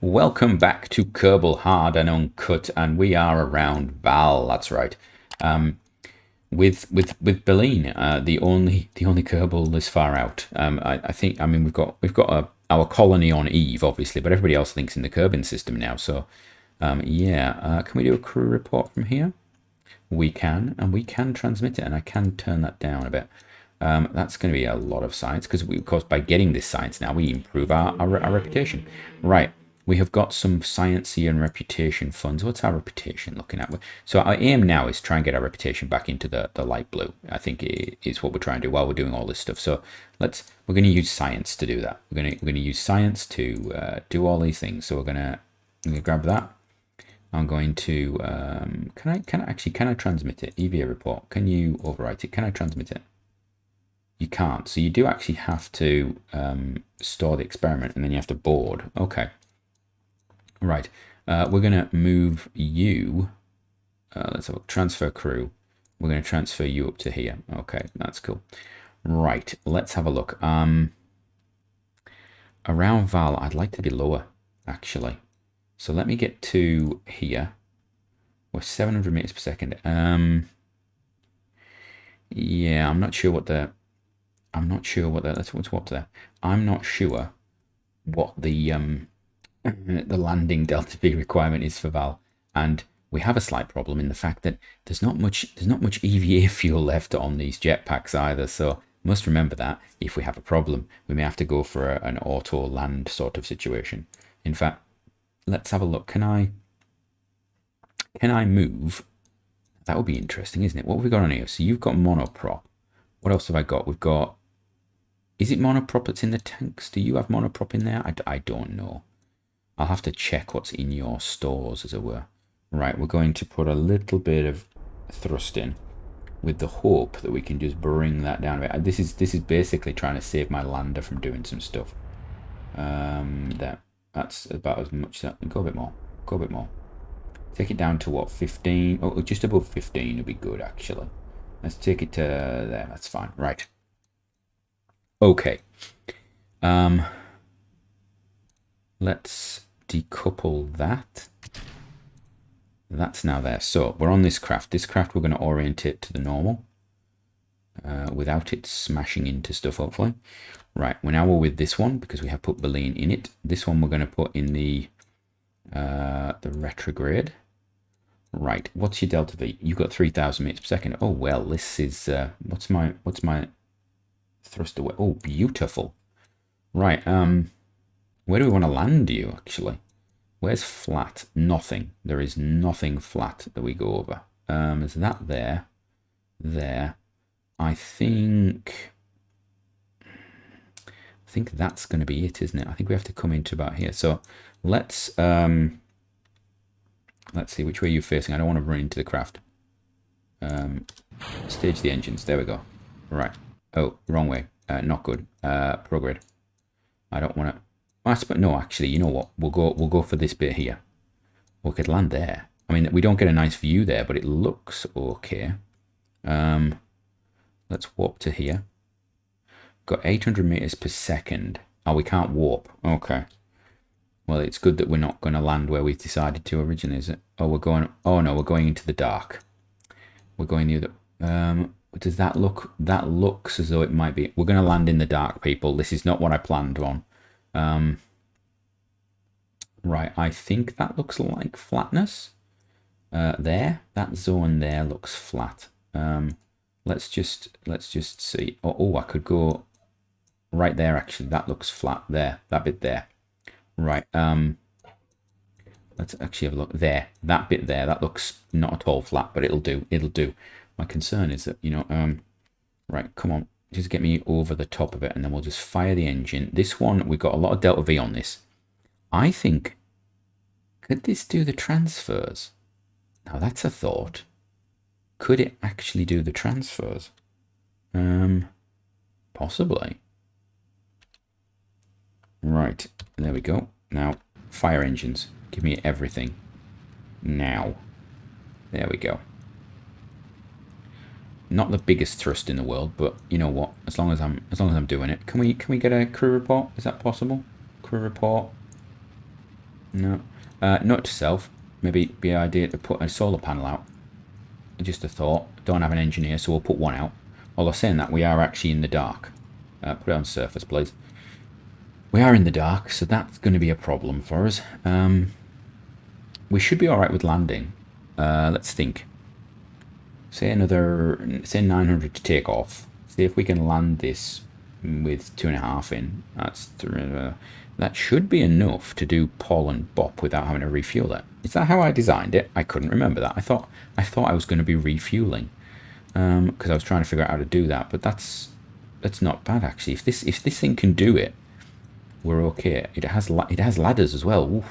Welcome back to Kerbal Hard and Uncut, and we are around Val. That's right. With Berlin, the only Kerbal this far out. I think. I mean, we've got our colony on Eve, obviously, but everybody else thinks in the Kerbin system now. So, yeah. Can we do a crew report from here? We can, and we can transmit it, and I can turn that down a bit. That's going to be a lot of science because, of course, by getting this science now, we improve our reputation. Right. We have got some sciencey and reputation funds. What's our reputation looking at? So our aim now is try and get our reputation back into the light blue. I think is what we're trying to do while we're doing all this stuff. So we're going to use science to do that. We're going to use science to do all these things. So I'm going to grab that. I'm going to can I transmit it? EVA report. Can you overwrite it? Can I transmit it? You can't. So you do actually have to store the experiment, and then you have to board. Okay. Right, we're going to move you. Let's have a transfer crew. We're going to transfer you up to here. Okay, that's cool. Right, let's have a look. Around Val, I'd like to be lower, actually. So let me get to here. We're 700 meters per second. Yeah, I'm not sure what the. Let's swap there. I'm not sure what the landing delta V requirement is for Val, and we have a slight problem in the fact that there's not much EVA fuel left on these jetpacks either. So must remember that if we have a problem, we may have to go for an auto land sort of situation. In fact, let's have a look. Can I move? That would be interesting, isn't it? What have we got on here? So you've got monoprop. What else have I got? We've got. Is it monoprop that's in the tanks? Do you have monoprop in there? I don't know. I'll have to check what's in your stores, as it were. Right, we're going to put a little bit of thrust in with the hope that we can just bring that down a bit. This is basically trying to save my lander from doing some stuff. That's about as much. Go a bit more. Go a bit more. Take it down to what, 15? Oh, just above 15 would be good, actually. Let's take it to there. That's fine. Right. Okay. Let's decouple that. That's now there. So we're on this craft. This craft, we're going to orient it to the normal without it smashing into stuff, hopefully. Right, we're with this one because we have put Berlin in it. This one we're going to put in the retrograde. Right, what's your delta V? You've got 3,000 meters per second. Oh well, this is what's my thrust away? Oh, beautiful. Right, where do we want to land you, actually? Where's flat? Nothing. There is nothing flat that we go over. Is that there? There. I think that's going to be it, isn't it? I think we have to come into about here. So let's see which way you're facing. I don't want to run into the craft. Stage the engines. There we go. Right. Oh, wrong way. Not good. Prograde. I don't want to. No, actually, you know what? We'll go for this bit here. We could land there. I mean, we don't get a nice view there, but it looks okay. Let's warp to here. Got 800 meters per second. Oh, we can't warp. Okay. Well, it's good that we're not going to land where we decided to originally, is it? Oh, we're going. Oh no, we're going into the dark. We're going the other. Does that look? That looks as though it might be. We're going to land in the dark, people. This is not what I planned on. Right, I think that looks like flatness. There, that zone there looks flat. Let's just see. Oh, I could go right there. Actually, that looks flat there. That bit there. Right. Let's actually have a look there. That bit there. That looks not at all flat, but it'll do. It'll do. My concern is that right. Come on. Just get me over the top of it, and then we'll just fire the engine. This one, we've got a lot of delta V on this. I think, could this do the transfers? Now that's a thought. Could it actually do the transfers? Possibly. Right, there we go. Now, fire engines. Give me everything. Now. There we go. Not the biggest thrust in the world, but you know what? As long as I'm doing it, can we get a crew report? Is that possible? Crew report. No. Note to self, maybe be an idea to put a solar panel out. Just a thought. Don't have an engineer, so we'll put one out. Although saying that, we are actually in the dark. Put it on surface, please. We are in the dark, so that's going to be a problem for us. We should be alright with landing. Let's think. Say 900 to take off. See if we can land this with 2.5 in. That should be enough to do Paul and Bop without having to refuel it. Is that how I designed it? I couldn't remember that. I thought I was going to be refueling because I was trying to figure out how to do that. But that's not bad actually. If this thing can do it, we're okay. It has ladders as well. Oof.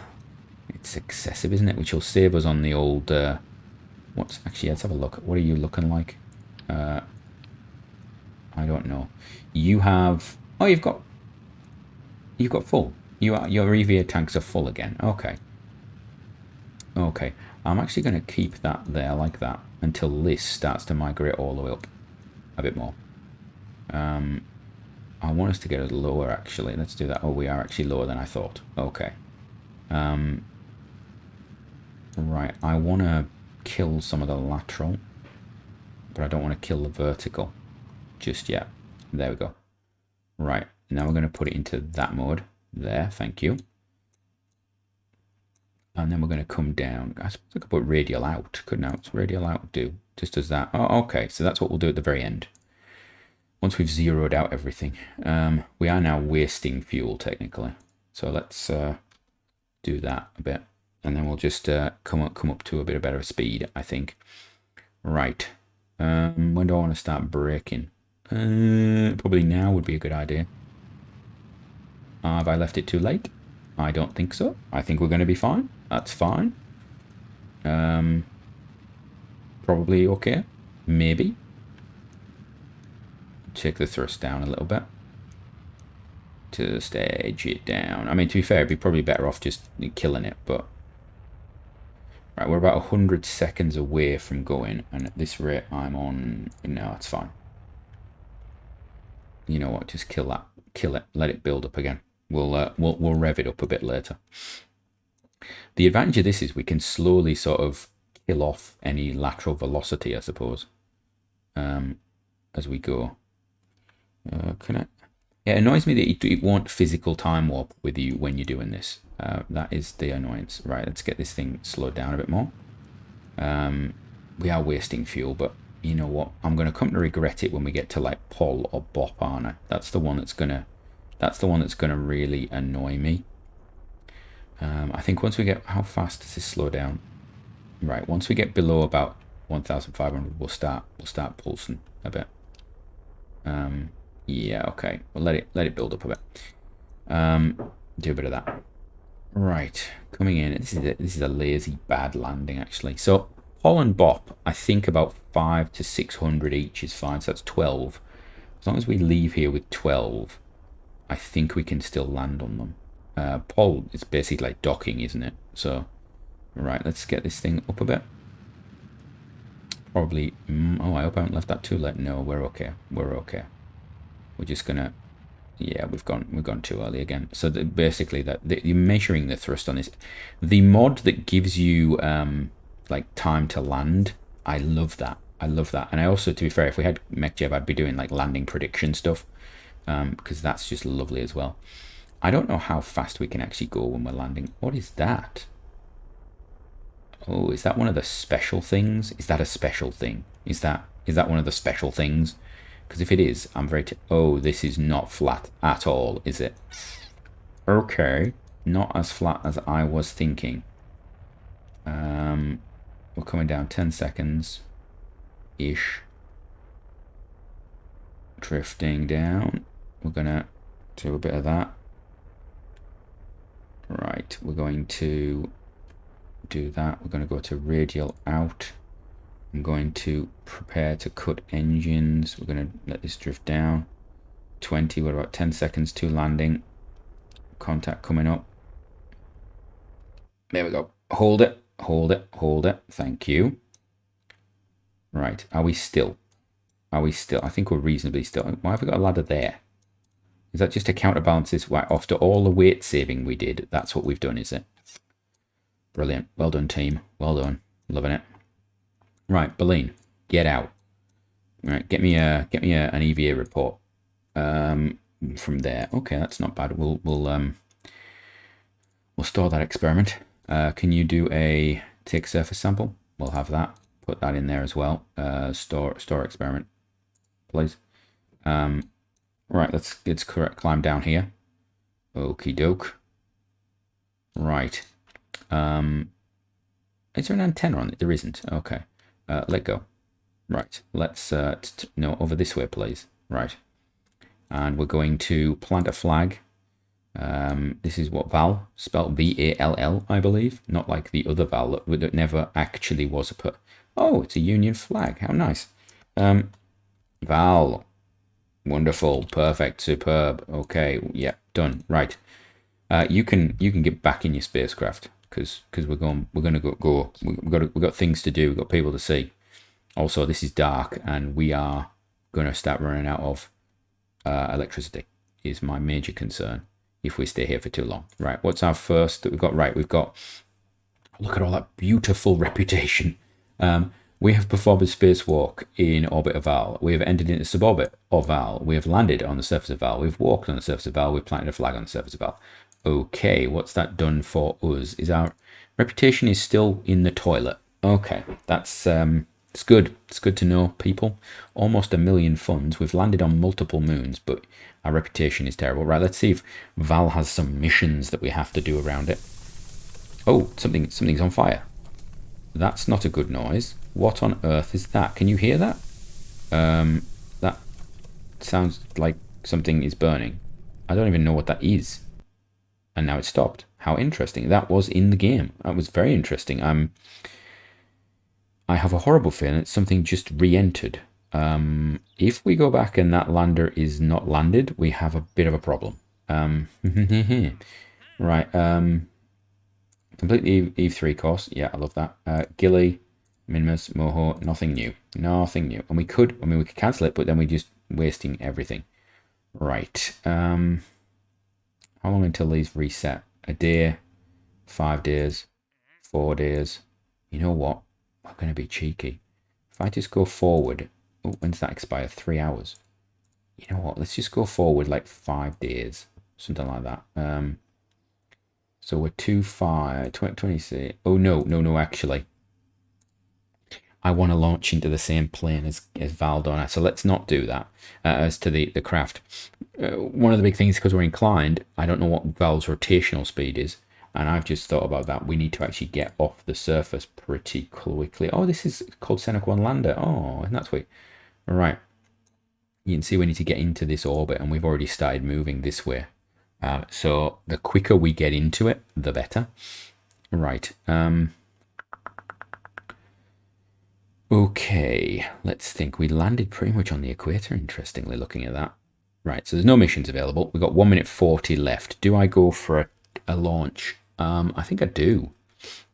It's excessive, isn't it? Which will save us on the old. What's actually? Let's have a look. What are you looking like? I don't know. You have. Oh, you've got full. Your EVA tanks are full again. Okay. Okay. I'm actually going to keep that there like that until this starts to migrate all the way up a bit more. I want us to get us lower actually. Let's do that. Oh, we are actually lower than I thought. Okay. Right. I want to kill some of the lateral, but I don't want to kill the vertical just yet. There we go. Right. Now we're going to put it into that mode. There. Thank you. And then we're going to come down. I suppose I could put radial out. Couldn't I? What's radial out do? Just as that. Oh, okay. So that's what we'll do at the very end. Once we've zeroed out everything. We are now wasting fuel technically. So let's do that a bit. And then we'll just come up to a bit of better speed, I think. Right. When do I want to start braking? Probably now would be a good idea. Have I left it too late? I don't think so. I think we're going to be fine. That's fine. Probably okay. Maybe. Take the thrust down a little bit. To stage it down. I mean, to be fair, it'd be probably better off just killing it, but... Right, we're about 100 seconds away from going, and at this rate I'm on... No, it's fine. You know what, just kill that. Kill it. Let it build up again. We'll rev it up a bit later. The advantage of this is we can slowly sort of kill off any lateral velocity, I suppose, as we go. It annoys me that it won't physical time warp with you when you're doing this. That is the annoyance. Right, let's get this thing slowed down a bit more. We are wasting fuel, but you know what? I'm going to come to regret it when we get to like Pol or Bop, aren't I? That's the one that's gonna really annoy me. I think once we get, how fast does this slow down? Right, once we get below about 1,500, we'll start pulsing a bit. Yeah, okay. Well, let it build up a bit. Do a bit of that. Right, coming in. This is a lazy bad landing actually. So Pol and Bop, I think about 500 to 600 each is fine. So that's 12. As long as we leave here with 12, I think we can still land on them. Pol is basically like docking, isn't it? So, right, let's get this thing up a bit. Probably. Oh, I hope I haven't left that too late. No, we're okay. We're okay. We're just gonna. Yeah, we've gone too early again. So basically, you're measuring the thrust on this. The mod that gives you like time to land, I love that. I love that. And I also, to be fair, if we had MechJeb, I'd be doing like landing prediction stuff, because that's just lovely as well. I don't know how fast we can actually go when we're landing. What is that? Oh, is that one of the special things? Is that a special thing? Is that one of the special things? Because if it is, I'm very... Oh, this is not flat at all, is it? Okay. Not as flat as I was thinking. We're coming down 10 seconds-ish. Drifting down. We're going to do a bit of that. Right, we're going to do that. We're going to go to radial out. I'm going to prepare to cut engines. We're going to let this drift down. 20, we're about 10 seconds to landing. Contact coming up. There we go. Hold it, hold it, hold it. Thank you. Right, are we still? Are we still? I think we're reasonably still. Why have we got a ladder there? Is that just to counterbalance this? Right, after all the weight saving we did, that's what we've done, is it? Brilliant. Well done, team. Well done. Loving it. Right, Berlin, get out. Right, get me an EVA report. From there. Okay, that's not bad. We'll store that experiment. Can you do a take surface sample? We'll have that. Put that in there as well. Store experiment, please. Right, let's climb down here. Okie doke. Right. Is there an antenna on it? There isn't. Okay. Let go. Right. Let's no, over this way, please. Right. And we're going to plant a flag. This is what Val, spelled V-A-L-L, I believe. Not like the other Val that never actually was a put. Oh, it's a Union flag. How nice. Val. Wonderful. Perfect. Superb. Okay. Yeah. Done. Right. You can get back in your spacecraft because we're gonna go. We've got things to do. We've got people to see. Also, this is dark, and we are gonna start running out of electricity. Is my major concern if we stay here for too long. Right. What's our first that we've got? Right. We've got. Look at all that beautiful reputation. We have performed a spacewalk in orbit of Val. We have entered into suborbit of Val. We have landed on the surface of Val. We've walked on the surface of Val. We've planted a flag on the surface of Val. Okay, what's that done for us? Is our reputation is still in the toilet? Okay, that's it's good. It's good to know, people. Almost 1 million funds. We've landed on multiple moons, but our reputation is terrible. Right, let's see if Val has some missions that we have to do around it. Oh, something's on fire. That's not a good noise. What on earth is that? Can you hear that? That sounds like something is burning. I don't even know what that is. And now it stopped. How interesting. That was in the game. That was very interesting. I have a horrible feeling that something just re-entered. If we go back and that lander is not landed, we have a bit of a problem. Right. Complete the Eve 3 course. Yeah, I love that. Gilly, Minimus, Moho, nothing new. Nothing new. And we could cancel it, but then we're just wasting everything. Right. How long until these reset? A day, 5 days, 4 days. You know what? I'm going to be cheeky. If I just go forward, oh, when does that expire? 3 hours. You know what? Let's just go forward like 5 days, something like that. So we're 26. Oh no, actually. I want to launch into the same plane as Valdona, so let's not do that. As to the craft, one of the big things, because we're inclined, I don't know what Val's rotational speed is, and I've just thought about that. We need to actually get off the surface pretty quickly. Oh, this is called Seneca 1 Lander. Oh, isn't that sweet? All right. You can see we need to get into this orbit, and we've already started moving this way. So the quicker we get into it, the better. Right. Okay, let's think. We landed pretty much on the equator, interestingly, looking at that. Right, so there's no missions available. We've got 1 minute 40 left. Do I go for a launch? I think I do.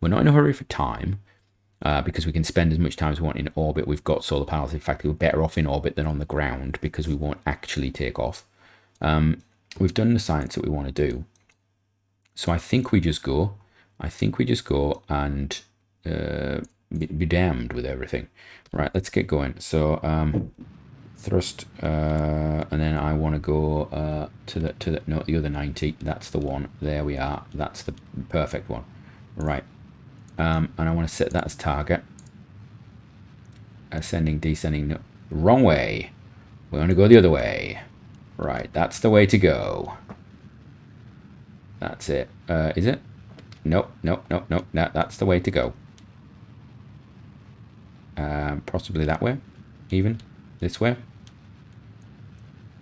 We're not in a hurry for time, because we can spend as much time as we want in orbit. We've got solar panels. In fact, we're better off in orbit than on the ground because we won't actually take off. We've done the science that we want to do. So I think we just go. And be damned with everything. Right, let's get going. So thrust, and then I want to go to the other 90. That's the one. There we are. That's the perfect one. Right. And I want to set that as target. Ascending, descending. No, wrong way. We want to go the other way. Right, that's the way to go. That's it. Is it? Nope. That's the way to go. Possibly that way, even this way.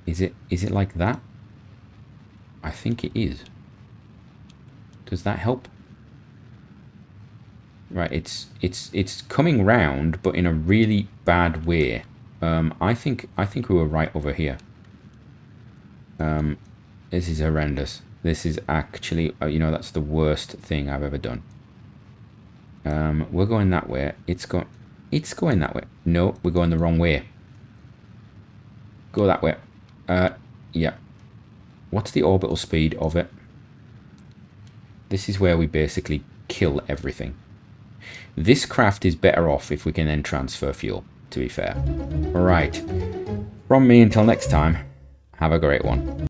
Is it like that? I think it is. Does that help? Right, it's coming round, but in a really bad way. I think we were right over here. This is horrendous. This is actually, that's the worst thing I've ever done. We're going that way. It's going that way. No, we're going the wrong way. Go that way. Yeah. What's the orbital speed of it? This is where we basically kill everything. This craft is better off if we can then transfer fuel, to be fair. Alright, from me until next time, have a great one.